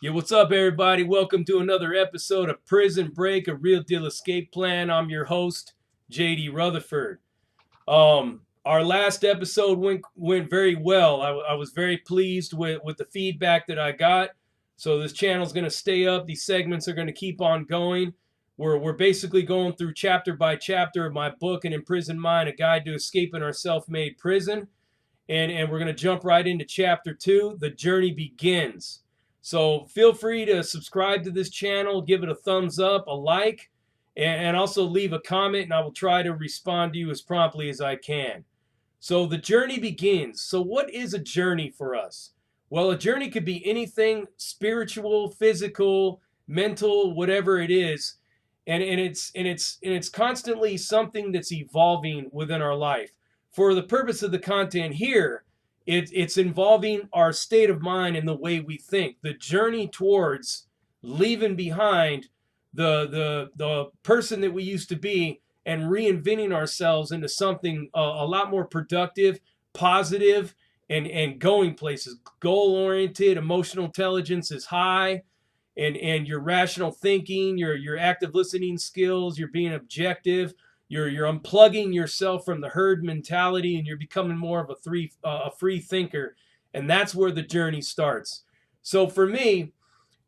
Yeah, what's up, everybody? Welcome to another episode of Prison Break, a real deal escape plan. I'm your host, JD Rutherford. Our last episode went very well. I was very pleased with the feedback that I got. So this channel is going to stay up. These segments are going to keep on going. We're basically going through chapter by chapter of my book, An Imprisoned Mind: A Guide to Escaping Our Self-Made Prison. And we're going to jump right into chapter 2. The journey begins. So feel free to subscribe to this channel, give it a thumbs up, a like, and also leave a comment, and I will try to respond to you as promptly as I can. So the journey begins. So what is a journey for us? Well, a journey could be anything: spiritual, physical, mental, whatever it is. And it's constantly something that's evolving within our life. For the purpose of the content here, it's involving our state of mind and the way we think. The journey towards leaving behind the person that we used to be and reinventing ourselves into something a lot more productive, positive, and going places. Goal oriented, emotional intelligence is high, and your rational thinking, your active listening skills, you're being objective, you're unplugging yourself from the herd mentality, and you're becoming more of a free thinker, and that's where the journey starts. So for me,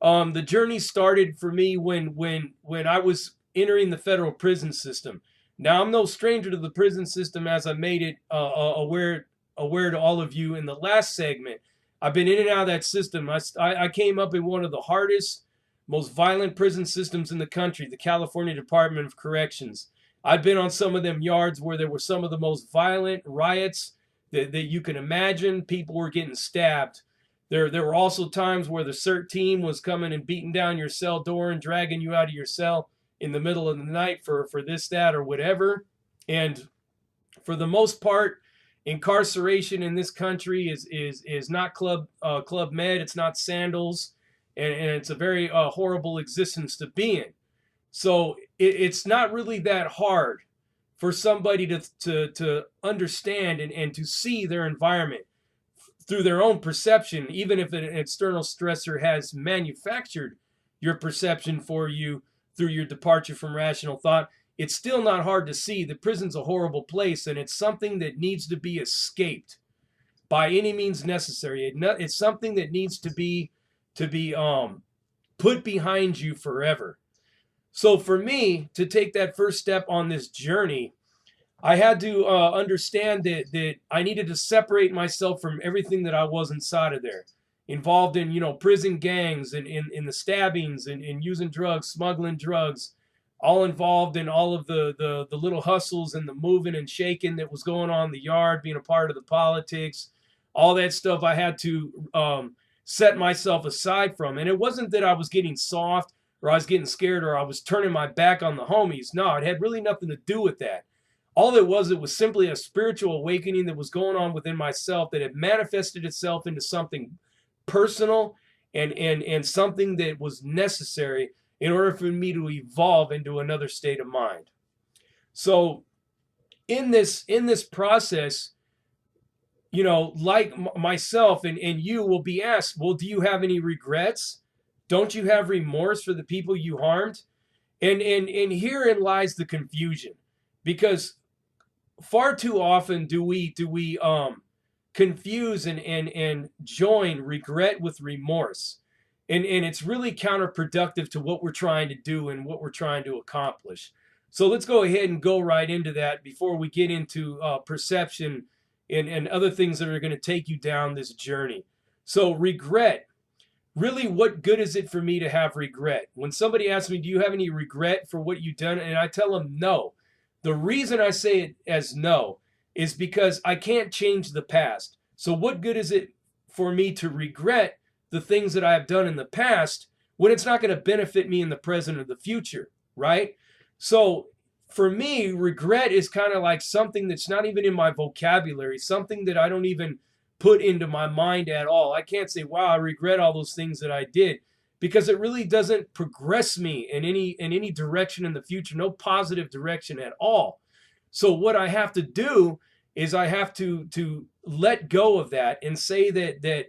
the journey started for me when I was entering the federal prison system. Now, I'm no stranger to the prison system, as I made it aware to all of you in the last segment. I've been in and out of that system. I came up in one of the hardest, most violent prison systems in the country, the California Department of Corrections. I've been on some of them yards where there were some of the most violent riots that you can imagine. People were getting stabbed. There were also times where the CERT team was coming and beating down your cell door and dragging you out of your cell in the middle of the night for this, that, or whatever. And for the most part, incarceration in this country is not Club Med. It's not Sandals, and it's a very horrible existence to be in. So it's not really that hard for somebody to understand and to see their environment through their own perception, even if an external stressor has manufactured your perception for you through your departure from rational thought. It's still not hard to see that prison's a horrible place, and it's something that needs to be escaped by any means necessary. It's something that needs to be put behind you forever. So for me to take that first step on this journey, I had to understand that I needed to separate myself from everything that I was inside of there, involved in prison gangs and in the stabbings and using drugs, smuggling drugs, all involved in all of the little hustles and the moving and shaking that was going on in the yard, being a part of the politics, all that stuff I had to set myself aside from. And it wasn't that I was getting soft or I was getting scared or I was turning my back on the homies. No, it had really nothing to do with that. All it was simply a spiritual awakening that was going on within myself that had manifested itself into something personal and something that was necessary in order for me to evolve into another state of mind. So in this process, like myself and you will be asked, well, do you have any regrets? Don't you have remorse for the people you harmed? And herein lies the confusion, because far too often do we confuse and join regret with remorse. And it's really counterproductive to what we're trying to do and what we're trying to accomplish. So let's go ahead and go right into that before we get into perception and other things that are going to take you down this journey. So regret. Really, what good is it for me to have regret? When somebody asks me, do you have any regret for what you've done? And I tell them no. The reason I say it as no is because I can't change the past. So what good is it for me to regret the things that I have done in the past when it's not going to benefit me in the present or the future, right? So for me, regret is kind of like something that's not even in my vocabulary, something that I don't even put into my mind at all. I can't say, wow, I regret all those things that I did, because it really doesn't progress me in any direction in the future, no positive direction at all. So what I have to do is I have to let go of that and say that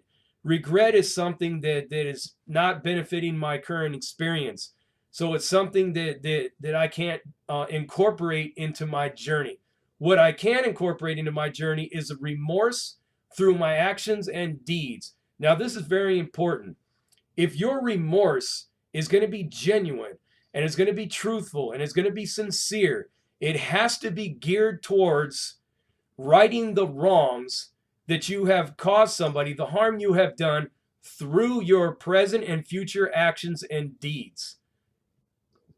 Regret is something that is not benefiting my current experience. So it's something that I can't incorporate into my journey. What I can incorporate into my journey is a remorse through my actions and deeds. Now, this is very important. If your remorse is going to be genuine and it's going to be truthful and it's going to be sincere, it has to be geared towards righting the wrongs that you have caused somebody, the harm you have done through your present and future actions and deeds.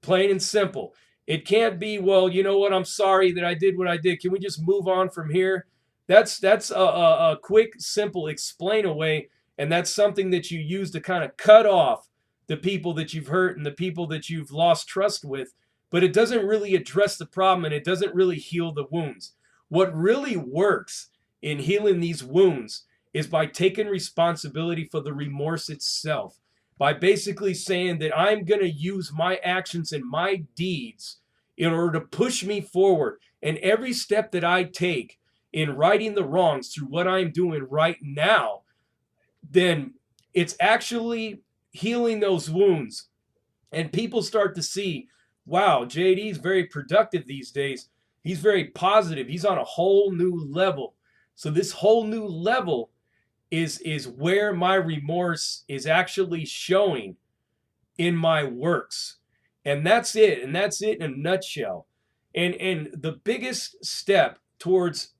Plain and simple. It can't be, well, you know what, I'm sorry that I did what I did. Can we just move on from here? That's a quick, simple explain away, and that's something that you use to kind of cut off the people that you've hurt and the people that you've lost trust with, but it doesn't really address the problem and it doesn't really heal the wounds. What really works in healing these wounds is by taking responsibility for the remorse itself, by basically saying that I'm going to use my actions and my deeds in order to push me forward. And every step that I take in righting the wrongs through what I'm doing right now, then it's actually healing those wounds. And people start to see, wow, JD's very productive these days. He's very positive. He's on a whole new level. So this whole new level is where my remorse is actually showing in my works. And that's it. And that's it in a nutshell. And the biggest step towards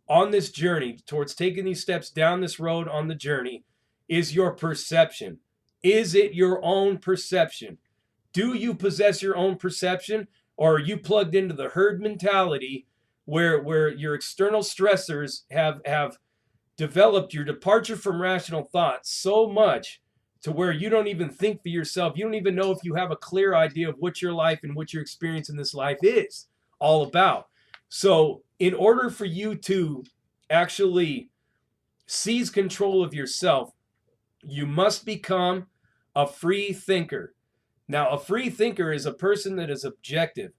on this journey, towards taking these steps down this road on the journey, is your perception. Is it your own perception? Do you possess your own perception, or are you plugged into the herd mentality where your external stressors have developed your departure from rational thought so much to where you don't even think for yourself? You don't even know if you have a clear idea of what your life and what your experience in this life is all about. So in order for you to actually seize control of yourself, you must become a free thinker. Now, a free thinker is a person that is objective,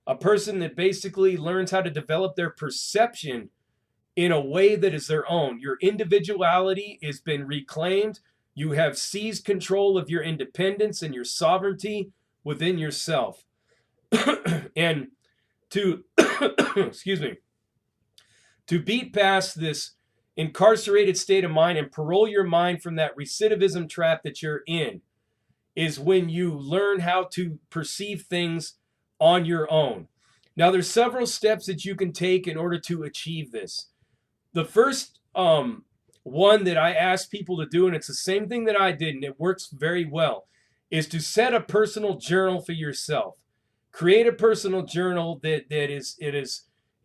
a person that basically learns how to develop their perception in a way that is their own. Your individuality has been reclaimed. You have seized control of your independence and your sovereignty within yourself. And to, excuse me, to beat past this incarcerated state of mind and parole your mind from that recidivism trap that you're in is when you learn how to perceive things on your own. Now, there's several steps that you can take in order to achieve this. The first one that I ask people to do, and it's the same thing that I did, and it works very well, is to set a personal journal for yourself. Create a personal journal that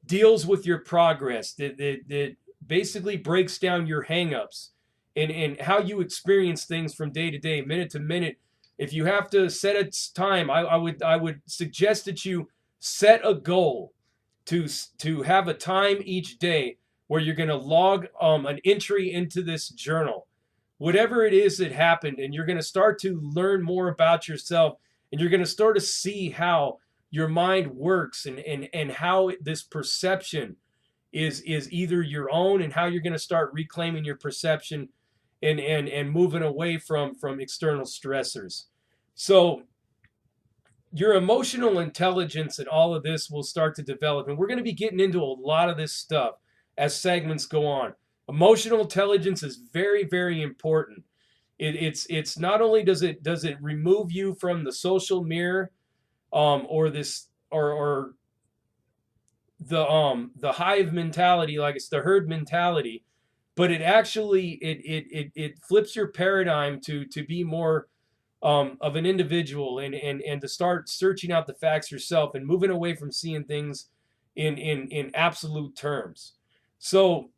deals with your progress, that basically breaks down your hangups and how you experience things from day to day, minute to minute. If you have to set a time, I would suggest that you set a goal to have a time each day where you're going to log an entry into this journal, whatever it is that happened, and you're going to start to learn more about yourself, and you're going to start to see how your mind works and how this perception is either your own, and how you're going to start reclaiming your perception and moving away from external stressors. So your emotional intelligence and all of this will start to develop, and we're going to be getting into a lot of this stuff as segments go on. Emotional intelligence is very, very important. It's not only does it remove you from the social mirror, or the hive mentality, like it's the herd mentality, but it actually it flips your paradigm to be more of an individual and to start searching out the facts yourself and moving away from seeing things in absolute terms. So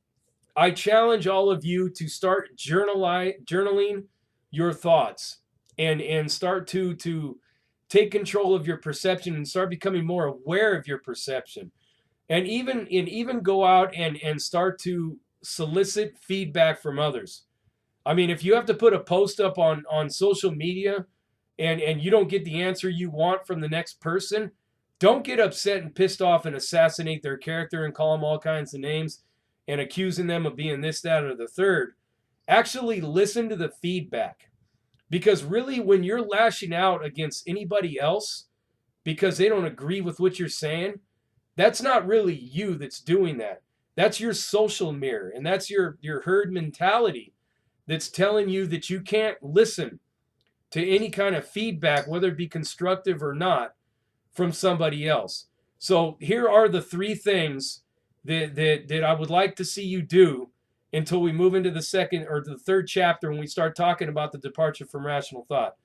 I challenge all of you to start journaling your thoughts and start to take control of your perception and start becoming more aware of your perception. And even go out and start to solicit feedback from others. I mean, if you have to put a post up on social media and you don't get the answer you want from the next person, don't get upset and pissed off and assassinate their character and call them all kinds of names and accusing them of being this, that, or the third. Actually listen to the feedback. Because really, when you're lashing out against anybody else because they don't agree with what you're saying, that's not really you that's doing that. That's your social mirror, and that's your herd mentality that's telling you that you can't listen to any kind of feedback, whether it be constructive or not, from somebody else. So here are the three things that I would like to see you do until we move into the second or the third chapter when we start talking about the departure from rational thought.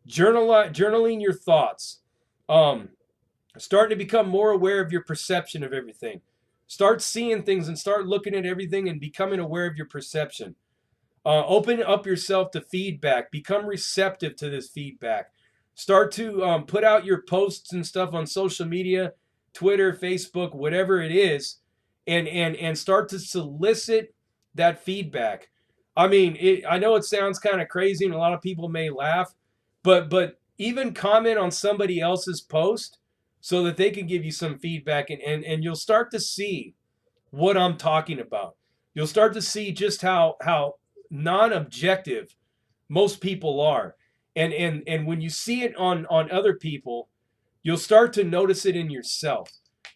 Journaling your thoughts. Starting to become more aware of your perception of everything. Start seeing things and start looking at everything and becoming aware of your perception. Open up yourself to feedback. Become receptive to this feedback. Start to put out your posts and stuff on social media, Twitter, Facebook, whatever it is, and start to solicit that feedback. I mean, I know it sounds kind of crazy and a lot of people may laugh, but even comment on somebody else's post so that they can give you some feedback, and you'll start to see what I'm talking about. You'll start to see just how non-objective most people are. And when you see it on other people, you'll start to notice it in yourself.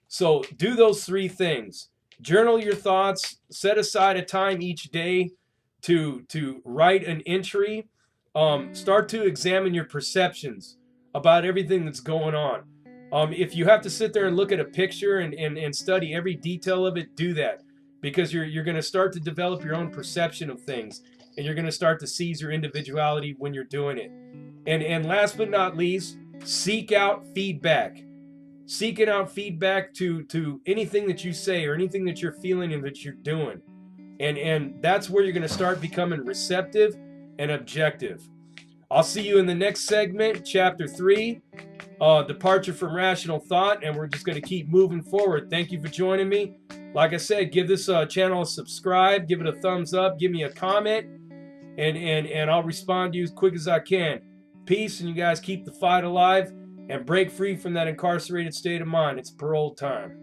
So do those three things. Journal your thoughts. Set aside a time each day to write an entry. Start to examine your perceptions about everything that's going on. If you have to sit there and look at a picture and study every detail of it, do that. Because you're going to start to develop your own perception of things. And you're going to start to seize your individuality when you're doing it. And last but not least, seek out feedback. Seeking out feedback to anything that you say or anything that you're feeling and that you're doing. And that's where you're going to start becoming receptive and objective. I'll see you in the next segment, Chapter 3, Departure from Rational Thought, and we're just going to keep moving forward. Thank you for joining me. Like I said, give this channel a subscribe, give it a thumbs up, give me a comment, and I'll respond to you as quick as I can. Peace, and you guys keep the fight alive and break free from that incarcerated state of mind. It's parole time.